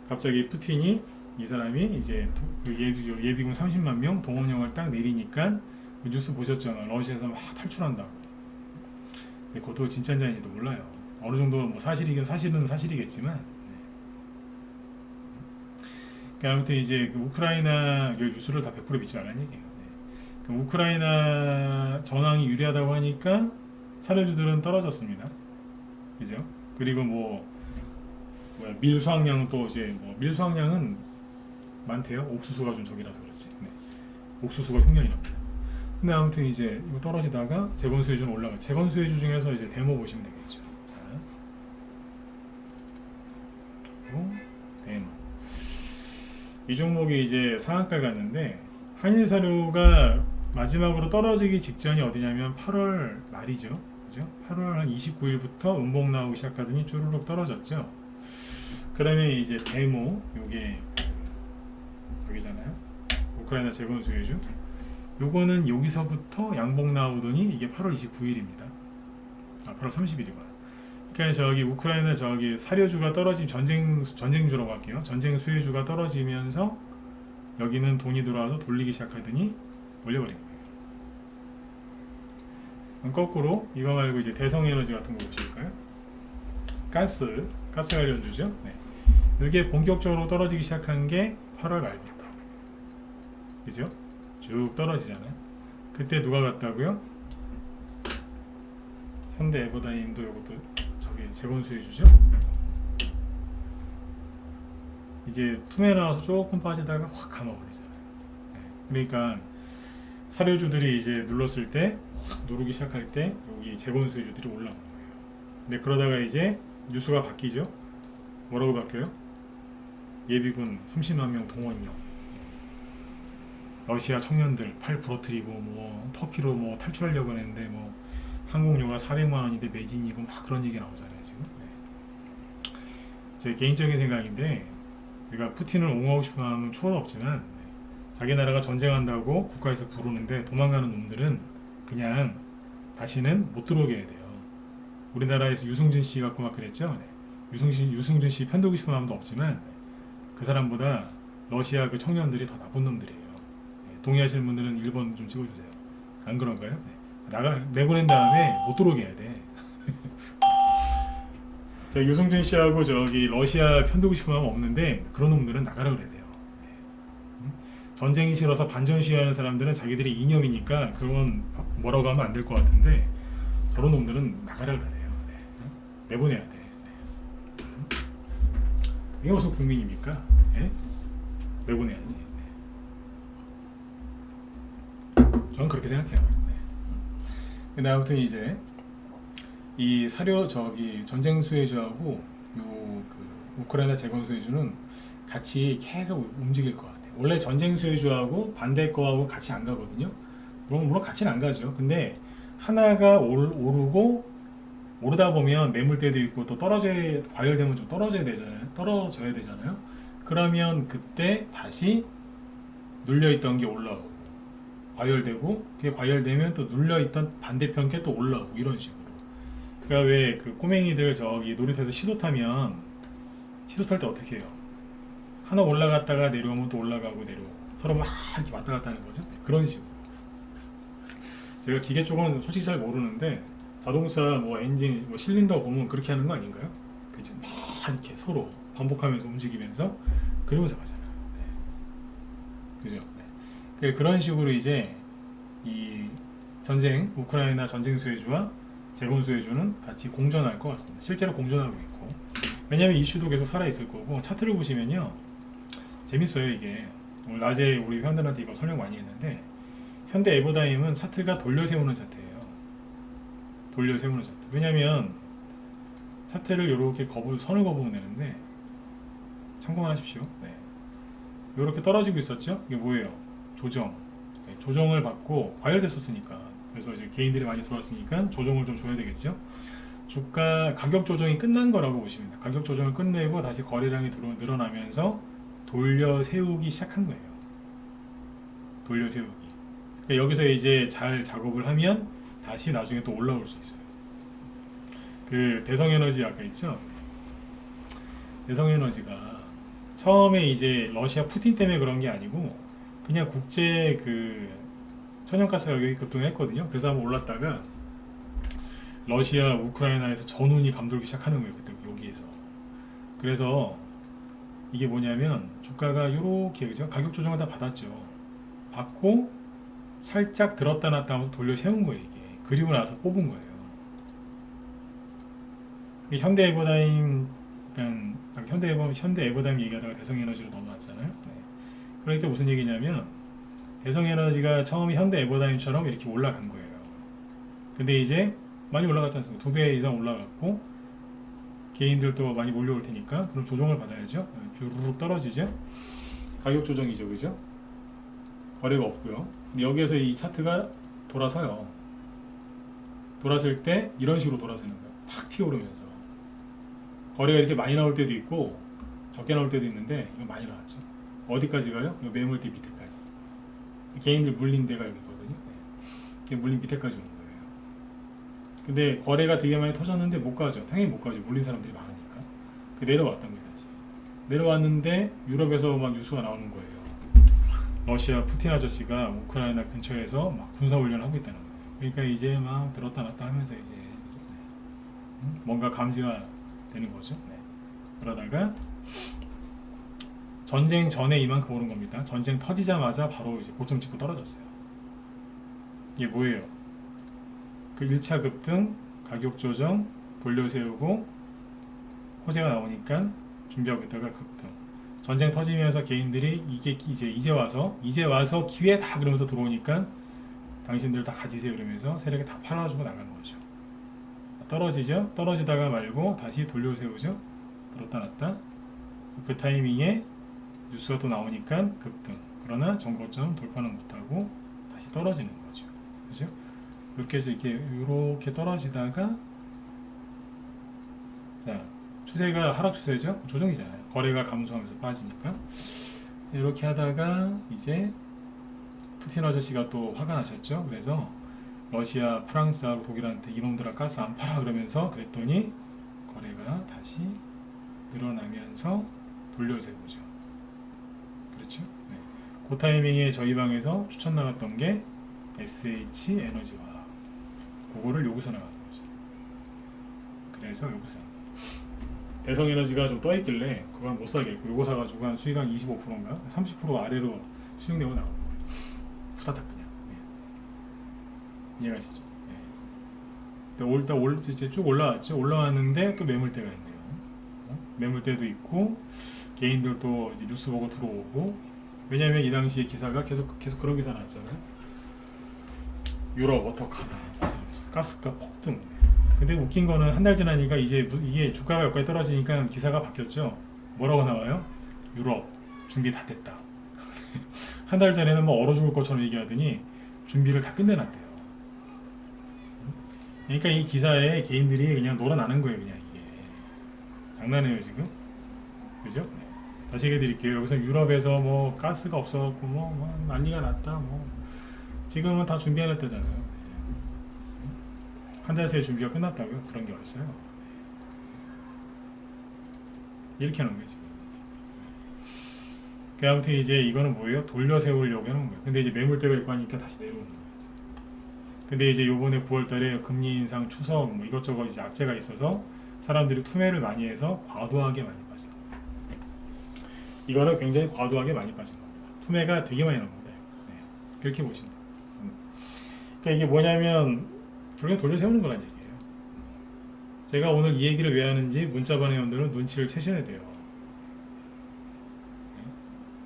갑자기 푸틴이 이 사람이 이제 예비군 30만 명 동원령을 딱 내리니까 뉴스 보셨잖아. 러시아에서 막 탈출한다고. 근데 그것도 진짜인지 아닌지도 몰라요. 어느 정도 뭐 사실은 사실이겠지만. 네. 아무튼 이제 그 우크라이나 뉴스를 다 100% 믿지 말라는 얘기예요. 네. 그 우크라이나 전황이 유리하다고 하니까 사료주들은 떨어졌습니다. 그죠? 그리고 밀수확량은 또 이제 밀수확량은 많대요. 옥수수가 좀 저기라서 그렇지. 네. 옥수수가 흉년이랍니다. 근데 아무튼 이제 이거 떨어지다가 재건 수혜주는 올라가. 재건 수혜주 중에서 이제 데모 보시면 되겠죠. 자, 데모. 이 종목이 이제 상한가를 갔는데 한일사료가 마지막으로 떨어지기 직전이 어디냐면 8월 말이죠. 그죠? 8월 한 29일부터 음봉 나오기 시작하더니 쭈르륵 떨어졌죠. 그 다음에 이제 데모 요게 저기잖아요. 우크라이나 재건 수혜주. 요거는 여기서부터 양봉 나오더니 이게 8월 29일입니다. 8월 30일이구나. 그러니까 저기 우크라이나 저기 사료주가 떨어진 전쟁주라고 할게요. 전쟁 수혜주가 떨어지면서 여기는 돈이 들어와서 돌리기 시작하더니 올려버린 거예요. 그럼 거꾸로 이거 말고 이제 대성에너지 같은 거 보실까요? 가스 관련주죠. 네. 이게 본격적으로 떨어지기 시작한 게 8월 말부터. 그죠? 쭉 떨어지잖아요. 그때 누가 갔다고요? 현대 에버다임도 이것도 저기 재건수해주죠. 이제 툼에 나와서 조금 빠지다가 확 감아버리잖아요. 네. 그러니까 사료주들이 이제 눌렀을 때 확 누르기 시작할 때 여기 재건수해주들이 올라오는 거예요. 근데 그러다가 이제 뉴스가 바뀌죠. 뭐라고 바뀌어요? 예비군 30만 명 동원령. 러시아 청년들 팔 부러뜨리고 뭐 터키로 뭐 탈출하려고 했는데 뭐 항공료가 400만 원인데 매진이고 막 그런 얘기 나오잖아요 지금. 네. 제 개인적인 생각인데 제가 푸틴을 옹호하고 싶은 마음은 초도 없지만 네. 자기 나라가 전쟁한다고 국가에서 부르는데 도망가는 놈들은 그냥 다시는 못 들어오게 해야 돼요. 우리나라에서 유승준 씨 갖고 막 그랬죠. 네. 유승준 씨 편들고 싶은 마음도 없지만 네. 그 사람보다 러시아 그 청년들이 더 나쁜 놈들이에요. 동의하시는 분들은 1번 좀 찍어주세요. 안 그런가요? 네. 내보낸 다음에 못 들어오게 해야 돼. 자, 유승준 씨하고 저기 러시아 편들고 싶은 마음 없는데 그런 놈들은 나가라 그래야 돼요. 전쟁이 싫어서 반전 시위하는 사람들은 자기들이 이념이니까 그건 뭐라고 하면 안 될 것 같은데 저런 놈들은 나가라 그래야 돼요. 네. 내보내야 돼. 네. 이게 무슨 국민입니까? 예? 내보내야지. 네. 저는 그렇게 생각해요. 네. 근데 아무튼 이제 이 사료 저기 전쟁 수혜주하고 요 그 우크라이나 재건 수혜주는 같이 계속 움직일 것 같아요. 원래 전쟁 수혜주하고 반대 거하고 같이 안 가거든요. 물론 같이는 안 가죠. 근데 하나가 오르고 오르다 보면 매물대도 있고 또 과열되면 좀 떨어져야 되잖아요. 그러면 그때 다시 눌려있던 게 올라오고 과열되고 그게 과열되면 또 눌려있던 반대편 게 또 올라오고 이런 식으로. 그러니까 왜 그 꼬맹이들 저기 놀이터에서 시소 탈 때 어떻게 해요? 하나 올라갔다가 내려오면 또 올라가고 내려오고 서로 막 이렇게 왔다 갔다 하는 거죠. 그런 식으로. 제가 기계 쪽은 솔직히 잘 모르는데 자동차 뭐 엔진 뭐 실린더 보면 그렇게 하는 거 아닌가요? 그죠? 막 이렇게 서로 반복하면서 움직이면서 그러면서 가잖아요. 네. 그죠? 네. 그런 식으로 이제 이 전쟁 우크라이나 전쟁 수혜주와 재건 수혜주는 같이 공존할 것 같습니다. 실제로 공존하고 있고 왜냐하면 이슈도 계속 살아 있을 거고 차트를 보시면요 재밌어요. 이게 오늘 낮에 우리 회원들한테 이거 설명 많이 했는데 현대 에버다임은 차트가 돌려 세우는 차트예요. 돌려 세우는 차트. 왜냐면 차트를 이렇게 선을 거부내는데 참고만 하십시오. 네. 이렇게 떨어지고 있었죠. 이게 뭐예요? 조정. 네, 조정을 받고 과열됐었으니까. 그래서 이제 개인들이 많이 들어왔으니까 조정을 좀 줘야 되겠죠. 주가 가격 조정이 끝난 거라고 보시면 돼요. 가격 조정을 끝내고 다시 거래량이 늘어나면서 돌려 세우기 시작한 거예요. 돌려 세우기. 그러니까 여기서 이제 잘 작업을 하면 다시 나중에 또 올라올 수 있어요. 그 대성에너지 아까 있죠? 대성에너지가 처음에 이제 러시아 푸틴 때문에 그런 게 아니고 그냥 국제 그 천연가스 가격이 급등했거든요. 그래서 한번 올랐다가 러시아 우크라이나에서 전운이 감돌기 시작하는 거예요. 그때 여기에서. 그래서 이게 뭐냐면 주가가 이렇게 그죠? 가격 조정을 다 받았죠. 받고 살짝 들었다 놨다 하면서 돌려 세운 거예요. 이게. 그리고 나서 뽑은 거예요. 현대에버다임 일단 현대에버다임 얘기하다가 대성에너지로 넘어왔잖아요. 네. 그러니까 무슨 얘기냐면 대성에너지가 처음에 현대에버다임처럼 이렇게 올라간 거예요. 근데 이제 많이 올라갔지 않습니까? 2배 이상 올라갔고 개인들도 많이 몰려올 테니까 그럼 조정을 받아야죠. 주르륵 떨어지죠. 가격 조정이죠, 그죠? 거래가 없고요. 근데 여기에서 이 차트가 돌아서요. 돌았을 때 이런 식으로 돌아서는 거예요. 팍 튀어오르면서 거래가 이렇게 많이 나올 때도 있고 적게 나올 때도 있는데 이거 많이 나왔죠. 어디까지 가요? 이거 매물대 밑에까지. 개인들 물린 데가 여기거든요. 네. 물린 밑에까지 오는 거예요. 근데 거래가 되게 많이 터졌는데 못 가죠. 당연히 못 가죠. 물린 사람들이 많으니까. 내려왔단 말이지. 내려왔는데 유럽에서 막 뉴스가 나오는 거예요. 러시아 푸틴 아저씨가 우크라이나 근처에서 막 군사훈련을 하고 있다는 거예요. 그러니까 이제 막 들었다 놨다 하면서 이제 뭔가 감지가 되는 거죠. 네. 그러다가 전쟁 전에 이만큼 오른 겁니다. 전쟁 터지자마자 바로 이제 고점 찍고 떨어졌어요. 이게 뭐예요? 그 1차 급등, 가격 조정, 돌려 세우고 호재가 나오니까 준비하고 있다가 급등. 전쟁 터지면서 개인들이 이게 이제 와서 기회다 그러면서 들어오니까 당신들 다 가지세요 이러면서 세력이 다 팔아주고 나간 거죠. 떨어지죠? 떨어지다가 말고 다시 돌려 세우죠? 들었다 놨다. 그 타이밍에 뉴스가 또 나오니까 급등. 그러나 정고점 돌파는 못하고 다시 떨어지는 거죠. 그죠? 이렇게 해서 이렇게 떨어지다가 자 추세가 하락 추세죠? 조정이잖아요. 거래가 감소하면서 빠지니까 이렇게 하다가 이제 푸틴 아저씨가 또 화가 나셨죠. 그래서 러시아, 프랑스하고 독일한테 이놈들아 가스 안 팔아 그러면서 그랬더니 거래가 다시 늘어나면서 돌려세우죠. 그렇죠? 네. 그 타이밍에 저희 방에서 추천 나갔던 게 SH 에너지와 그거를 여기서 나가는 거죠. 그래서 여기서 대성에너지가 좀 떠있길래 그건 못 사겠고 요거 사가지고 한 수익 한 25%인가 30% 아래로 수익 내고 나오고 후다닥 그냥. 이해가시죠? 이제 쭉 올라왔죠. 올라왔는데 또 매물대가 있네요. 매물대도 있고 개인들도 이제 뉴스 보고 들어오고, 왜냐면 이 당시에 기사가 계속 그런 기사 나왔잖아요. 유럽 어떡하나, 가스가 폭등. 근데 웃긴 거는 한 달 지나니까 이제 이게 주가가 여기까지 떨어지니까 기사가 바뀌었죠. 뭐라고 나와요? 유럽 준비 다 됐다. 한 달 전에는 뭐 얼어 죽을 것처럼 얘기하더니 준비를 다 끝내놨대요. 그러니까 이 기사에 개인들이 그냥 놀아나는 거예요. 그냥 이게 장난이에요 지금, 그죠? 다시 얘기해드릴게요. 여기서 유럽에서 뭐 가스가 없어갖고 뭐 난리가 났다. 뭐 지금은 다 준비해놨다잖아요. 한 달 새에 준비가 끝났다고요? 그런 게 어딨어요? 이렇게 하는 거예요 지금. 아무튼 이제 이거는 뭐예요? 돌려 세우려고 해놓은 거예요. 근데 이제 매물대가 있고 하니까 다시 내려오는 거예요. 근데 이제 요번에 9월달에 금리 인상 추석 뭐 이것저것 이제 악재가 있어서 사람들이 투매를 많이 해서 과도하게 많이 빠져. 이거는 굉장히 과도하게 많이 빠진 겁니다. 투매가 되게 많이 나온 겁니다. 네. 그렇게 보시면 돼요. 그러니까 이게 뭐냐면 결국엔 돌려 세우는 거란 얘기예요. 제가 오늘 이 얘기를 왜 하는지 문자반 회원들은 눈치를 채셔야 돼요.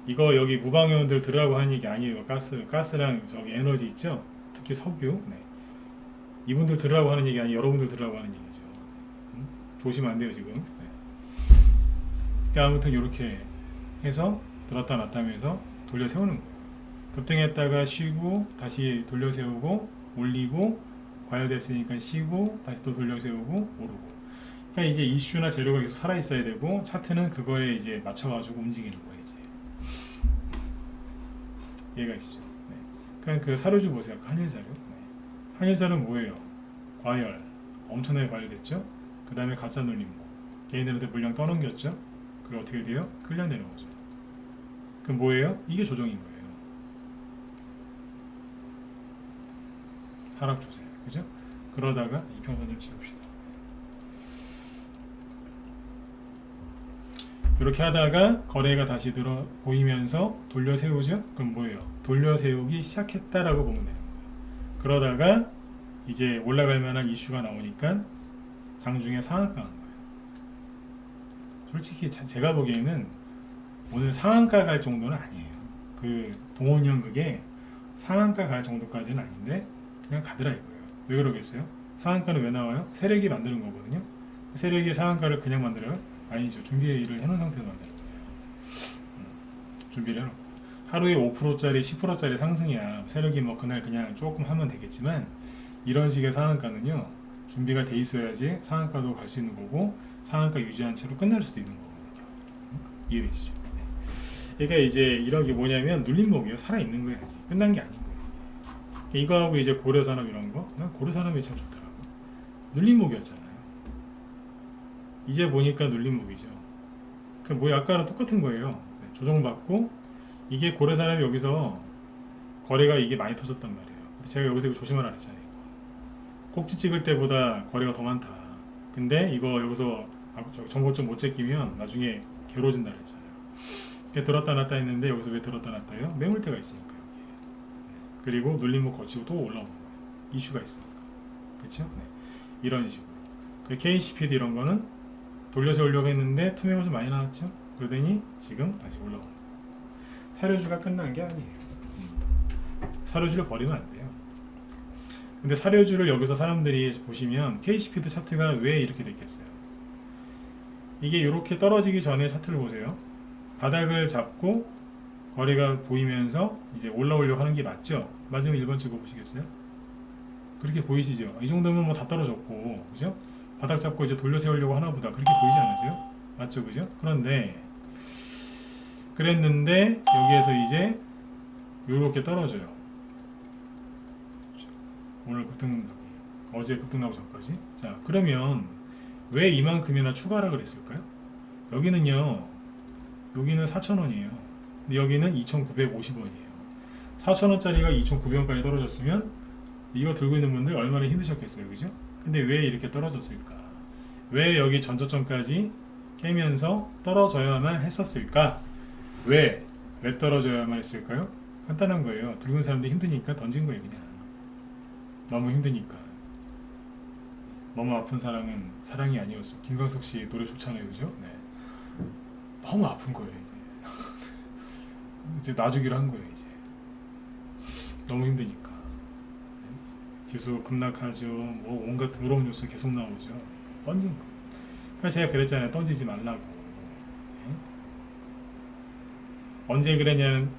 이거 여기 무방 회원들 들으라고 하는 얘기 아니에요. 가스랑 저기 에너지 있죠? 특히 석유. 네. 이분들 들으라고 하는 얘기 아니에요. 여러분들 들으라고 하는 얘기죠. 조심하면 안 돼요 지금. 네. 그러니까 아무튼 이렇게 해서 들었다 놨다 하면서 돌려 세우는 거예요. 급등했다가 쉬고 다시 돌려 세우고 올리고 과열됐으니까 쉬고 다시 또 돌려 세우고 오르고. 그러니까 이제 이슈나 재료가 계속 살아 있어야 되고 차트는 그거에 이제 맞춰가지고 움직이는 거예요. 이제 이해가 있죠? 네. 그냥 그 사료주 보세요. 한일사료. 네. 한일사료는 뭐예요? 과열, 엄청나게 과열됐죠. 그 다음에 가짜 눌림목, 개인들한테 물량 떠넘겼죠. 그리고 어떻게 돼요? 끌려 내려오죠. 그럼 뭐예요? 이게 조정인 거예요. 하락 추세, 그죠? 그러다가 이평선 좀 찍읍시다. 이렇게 하다가 거래가 다시 들어 보이면서 돌려 세우죠? 그럼 뭐예요? 돌려 세우기 시작했다라고 보면 되는 거예요. 그러다가 이제 올라갈 만한 이슈가 나오니까 장중에 상한가 한 거예요. 솔직히 제가 보기에는 오늘 상한가 갈 정도는 아니에요. 그 동원연극에 상한가 갈 정도까지는 아닌데 그냥 가더라 이거예요. 왜 그러겠어요? 상한가는 왜 나와요? 세력이 만드는 거거든요. 세력이 상한가를 그냥 만들어요? 아니죠. 준비를 해놓은 상태에서 만드는 거예요. 준비를 해놓고 하루에 5%짜리 10%짜리 상승이야 세력이 뭐 그날 그냥 조금 하면 되겠지만, 이런 식의 상한가는요 준비가 돼 있어야지 상한가도 갈 수 있는 거고 상한가 유지한 채로 끝날 수도 있는 거거든요. 이해되시죠? 네. 그러니까 이제 이런 게 뭐냐면 눌림목이에요. 살아있는 거예요. 끝난 게 아닌 거예요. 이거하고 이제 고려산업 이런 거, 난 고려산업이 참 좋더라고. 눌림목이었잖아요. 이제 보니까 눌림목이죠. 그 뭐야, 아까랑 똑같은 거예요. 네, 조정받고 이게 고려산업이 여기서 거래가 이게 많이 터졌단 말이에요. 근데 제가 여기서 이거 조심하라 했잖아요. 꼭지 찍을 때보다 거래가 더 많다. 근데 이거 여기서 정고점 못 제끼면 나중에 괴로워진다 그랬잖아요. 들었다 놨다 했는데 여기서 왜 들었다 놨다요? 매물대가 있으니까 여기에. 그리고 눌림목 거치고 또 올라오는 거예요. 이슈가 있으니까. 그렇죠? 네. 이런 식으로. KCPD 이런 거는 돌려서 올려고 했는데 투매가 좀 많이 나왔죠? 그러더니 지금 다시 올라오는 거예요. 사료주가 끝난 게 아니에요. 사료주를 버리면 안 돼요. 근데 사료주를 여기서 사람들이 보시면 KCPD 차트가 왜 이렇게 됐겠어요? 이게 이렇게 떨어지기 전에 차트를 보세요. 바닥을 잡고 거래가 보이면서 이제 올라오려고 하는 게 맞죠? 맞으면 1번 찍어 보시겠어요? 그렇게 보이시죠? 이 정도면 뭐 다 떨어졌고, 그죠? 바닥 잡고 이제 돌려 세우려고 하나 보다. 그렇게 보이지 않으세요? 맞죠? 그죠? 그런데 그랬는데 여기에서 이제 이렇게 떨어져요. 오늘 급등나고 어제 급등나고 전까지. 자, 그러면 왜 이만큼이나 추가라 그랬을까요? 여기는요, 여기는 4,000원이에요. 근데 여기는 2,950원이에요. 4,000원짜리가 2,900원까지 떨어졌으면 이거 들고 있는 분들 얼마나 힘드셨겠어요, 그죠? 근데 왜 이렇게 떨어졌을까? 왜 여기 전저점까지 깨면서 떨어져야만 했었을까? 왜 떨어져야만 했을까요? 간단한 거예요. 들고 있는 사람들이 힘드니까 던진 거예요. 그냥 너무 힘드니까. 너무 아픈 사랑은 사랑이 아니었어. 김광석 씨 노래 좋잖아요, 그죠? 네. 너무 아픈 거예요 이제. 이제 놔주기로 한 거예요 이제. 너무 힘드니까. 지수 급락하죠. 뭐 온갖 더러운 뉴스 계속 나오죠. 던진 거. 그러니까 제가 그랬잖아요. 던지지 말라고. 네? 언제 그랬냐는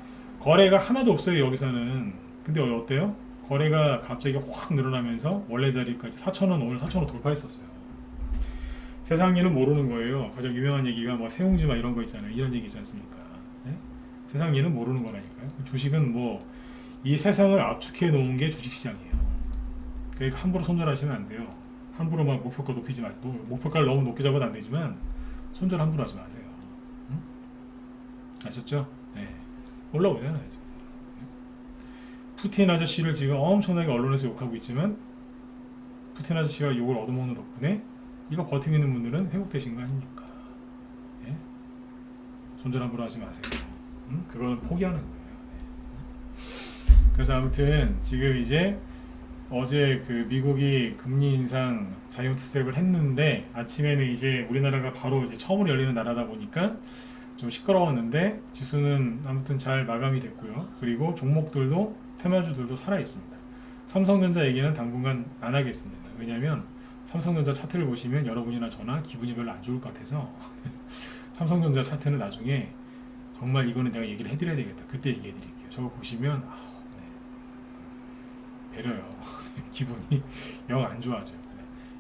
거래가 하나도 없어요 여기서는. 근데 어때요? 거래가 갑자기 확 늘어나면서 원래 자리까지 4,000원, 오늘 4,000원 돌파했었어요. 세상 일은 모르는 거예요. 가장 유명한 얘기가 뭐 세웅지마 이런 거 있잖아요. 이런 얘기 있지 않습니까? 네? 세상 일은 모르는 거라니까요. 주식은 뭐 이 세상을 압축해 놓은 게 주식시장이에요. 그러니까 함부로 손절하시면 안 돼요. 함부로 막 목표가 높이지 마시고, 목표가를 너무 높게 잡아도 안 되지만 손절 함부로 하지 마세요. 응? 아셨죠? 네. 올라오잖아요 지금. 푸틴 아저씨를 지금 엄청나게 언론에서 욕하고 있지만 푸틴 아저씨가 욕을 얻어먹는 덕분에 이거 버티고 있는 분들은 회복되신 거 아닙니까? 예? 손절 함부로 하지 마세요. 응? 그거는 포기하는 거예요. 그래서 아무튼 지금 이제 어제 그 미국이 금리 인상 자이언트 스텝을 했는데 아침에는 이제 우리나라가 바로 이제 처음으로 열리는 나라다 보니까 좀 시끄러웠는데 지수는 아무튼 잘 마감이 됐고요. 그리고 종목들도 테마주들도 살아 있습니다. 삼성전자 얘기는 당분간 안 하겠습니다. 왜냐하면 삼성전자 차트를 보시면 여러분이나 저나 기분이 별로 안 좋을 것 같아서 삼성전자 차트는 나중에 정말 이거는 내가 얘기를 해드려야 되겠다. 그때 얘기해 드릴게요. 저거 보시면 배려요. 기분이 영 안 좋아져.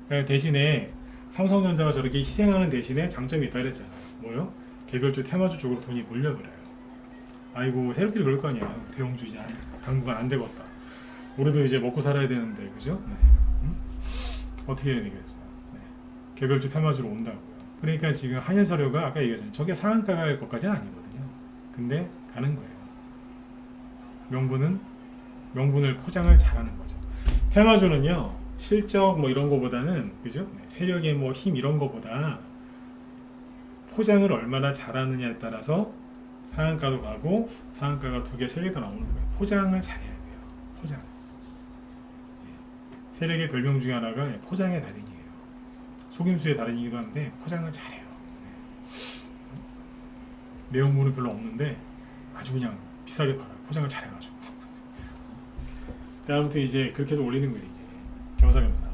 그러니까 대신에 삼성전자가 저렇게 희생하는 대신에 장점이 있다 그랬잖아요. 뭐요? 개별주 테마주 쪽으로 돈이 몰려들어요. 아이고 세력들이 그럴 거 아니야. 대형주 이제 당분간 안 되겠다. 우리도 이제 먹고 살아야 되는데 그죠? 네. 어떻게 해야 되겠어요? 네. 개별주 테마주로 온다고요. 그러니까 지금 한일사료가 아까 얘기했잖아요. 저게 상한가 갈 것까지는 아니거든요. 근데 가는 거예요. 명분을 포장을 잘하는 거죠. 테마주는요 실적 뭐 이런 거보다는 그죠? 네. 세력의 뭐 힘 이런 거보다 포장을 얼마나 잘하느냐에 따라서 상한가도 가고 상한가가 2개, 3개 더 나오는 거예요. 포장을 잘해야 돼요. 포장. 세력의 별명 중에 하나가 포장의 달인이에요. 속임수의 달인이기도 한데 포장을 잘해요. 내용물은 별로 없는데 아주 그냥 비싸게 팔아요. 포장을 잘해가지고. 아무튼 이제 그렇게 해서 올리는 거예요. 겸사겸사.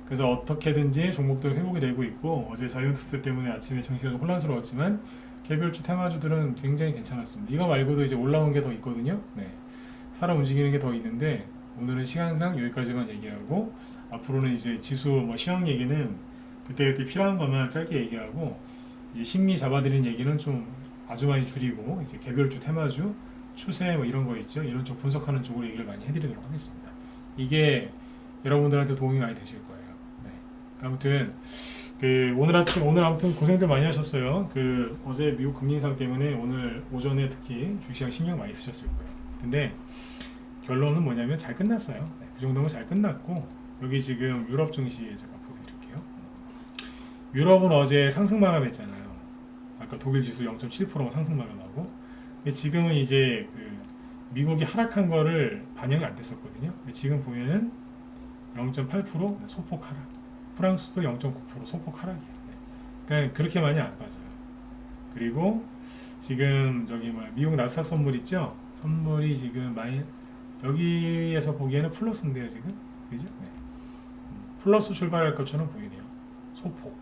그래서 어떻게든지 종목들 회복이 되고 있고 어제 자이언트 스텝 때문에 아침에 정시가 좀 혼란스러웠지만 개별주 테마주들은 굉장히 괜찮았습니다. 이거 말고도 이제 올라온 게 더 있거든요. 네. 살아 움직이는 게 더 있는데 오늘은 시간상 여기까지만 얘기하고 앞으로는 이제 지수 뭐 시황 얘기는 그때그때 필요한 것만 짧게 얘기하고 이제 심리 잡아드리는 얘기는 좀 아주 많이 줄이고 이제 개별주 테마주 추세 뭐 이런 거 있죠. 이런 쪽 분석하는 쪽으로 얘기를 많이 해드리도록 하겠습니다. 이게 여러분들한테 도움이 많이 되실 거예요. 네. 아무튼 오늘 아무튼 고생들 많이 하셨어요. 어제 미국 금리 인상 때문에 오늘 오전에 특히 주시장 신경 많이 쓰셨을 거예요. 근데 결론은 뭐냐면 잘 끝났어요. 네, 그 정도면 잘 끝났고 여기 지금 유럽 증시 제가 보여드릴게요. 유럽은 어제 상승 마감했잖아요. 아까 독일 지수 0.7%가 상승 마감하고 지금은 이제 미국이 하락한 거를 반영이 안 됐었거든요. 지금 보면은 0.8% 소폭 하락. 프랑스도 0.9% 소폭 하락이에요. 그러니까 그렇게 많이 안 빠져요. 그리고 지금 미국 나스닥 선물 있죠? 선물이 지금 여기에서 보기에는 플러스인데요, 지금. 그죠? 네. 플러스 출발할 것처럼 보이네요. 소폭.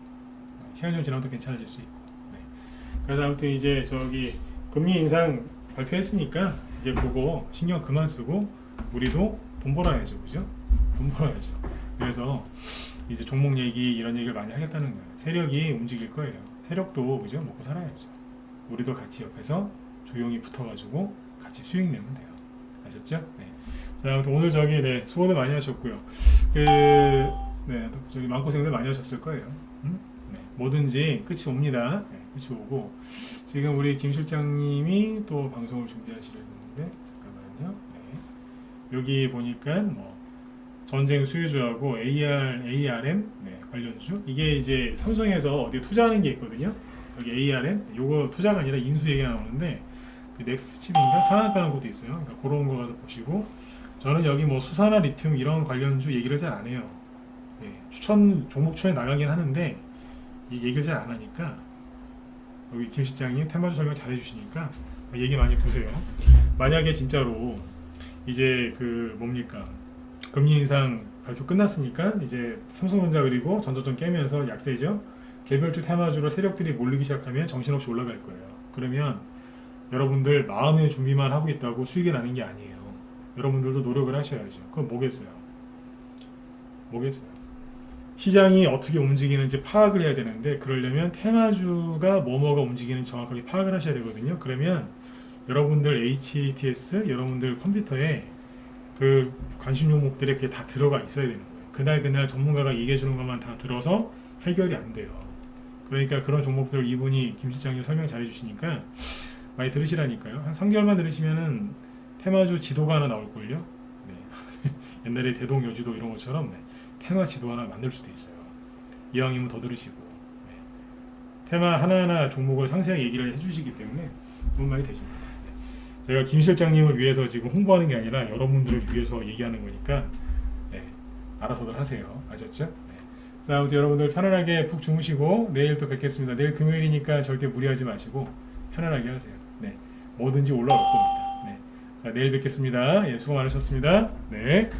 시간이 좀 지나도 괜찮아질 수 있고. 네. 그래서 아무튼 이제 금리 인상 발표했으니까 이제 그거 신경 그만 쓰고 우리도 돈 벌어야죠, 그죠? 돈 벌어야죠. 그래서 이제 종목 얘기 이런 얘기를 많이 하겠다는 거예요. 세력이 움직일 거예요. 세력도 그죠? 먹고 살아야죠. 우리도 같이 옆에서 조용히 붙어가지고 같이 수익 내면 돼요. 아셨죠? 네. 자, 아무튼 오늘 수고들 많이 하셨고요. 마음고생들 많이 하셨을 거예요. 네. 뭐든지 끝이 옵니다. 네, 끝이 오고 지금 우리 김 실장님이 또 방송을 준비하시려는데 잠깐만요. 네. 여기 보니까 전쟁 수혜주하고 ARM 관련주. 이게 이제 삼성에서 어디에 투자하는 게 있거든요. 여기 ARM. 요거 투자가 아니라 인수 얘기가 나오는데 그 넥스트칩인가 상한가는 것도 있어요. 그러니까 그런 거 가서 보시고 저는 여기 뭐 수산화 리튬 이런 관련주 얘기를 잘 안 해요. 예, 추천 종목 추천에 나가긴 하는데 이 얘기를 잘 안 하니까 여기 김 실장님 테마주 설명 잘 해주시니까 얘기 많이 보세요. 만약에 진짜로 이제 그 뭡니까 금리 인상 발표 끝났으니까 이제 삼성전자 그리고 전저점 깨면서 약세죠. 개별주 테마주로 세력들이 몰리기 시작하면 정신없이 올라갈 거예요. 그러면 여러분들 마음의 준비만 하고 있다고 수익이 나는 게 아니에요. 여러분들도 노력을 하셔야죠. 그럼 뭐겠어요? 시장이 어떻게 움직이는지 파악을 해야 되는데 그러려면 테마주가 뭐가 움직이는지 정확하게 파악을 하셔야 되거든요. 그러면 여러분들 HTS 여러분들 컴퓨터에 그 관심 종목들에 그게 다 들어가 있어야 되는 거예요. 그날 전문가가 얘기해 주는 것만 다 들어서 해결이 안 돼요. 그러니까 그런 종목들 이분이 김 실장님 설명 잘 해주시니까 많이 들으시라니까요. 한 3개월만 들으시면은 테마주 지도가 하나 나올걸요. 네. 옛날에 대동여지도 이런 것처럼 네. 테마 지도 하나 만들 수도 있어요. 이왕이면 더 들으시고 네. 테마 하나하나 종목을 상세하게 얘기를 해주시기 때문에 도움 많이 되십니다. 네. 제가 김 실장님을 위해서 지금 홍보하는 게 아니라 여러분들을 위해서 얘기하는 거니까 네. 알아서들 하세요. 아셨죠? 네. 자, 아무튼 여러분들 편안하게 푹 주무시고 내일 또 뵙겠습니다. 내일 금요일이니까 절대 무리하지 마시고 편안하게 하세요. 네. 뭐든지 올라올 겁니다. 네. 자, 내일 뵙겠습니다. 예, 수고 많으셨습니다. 네.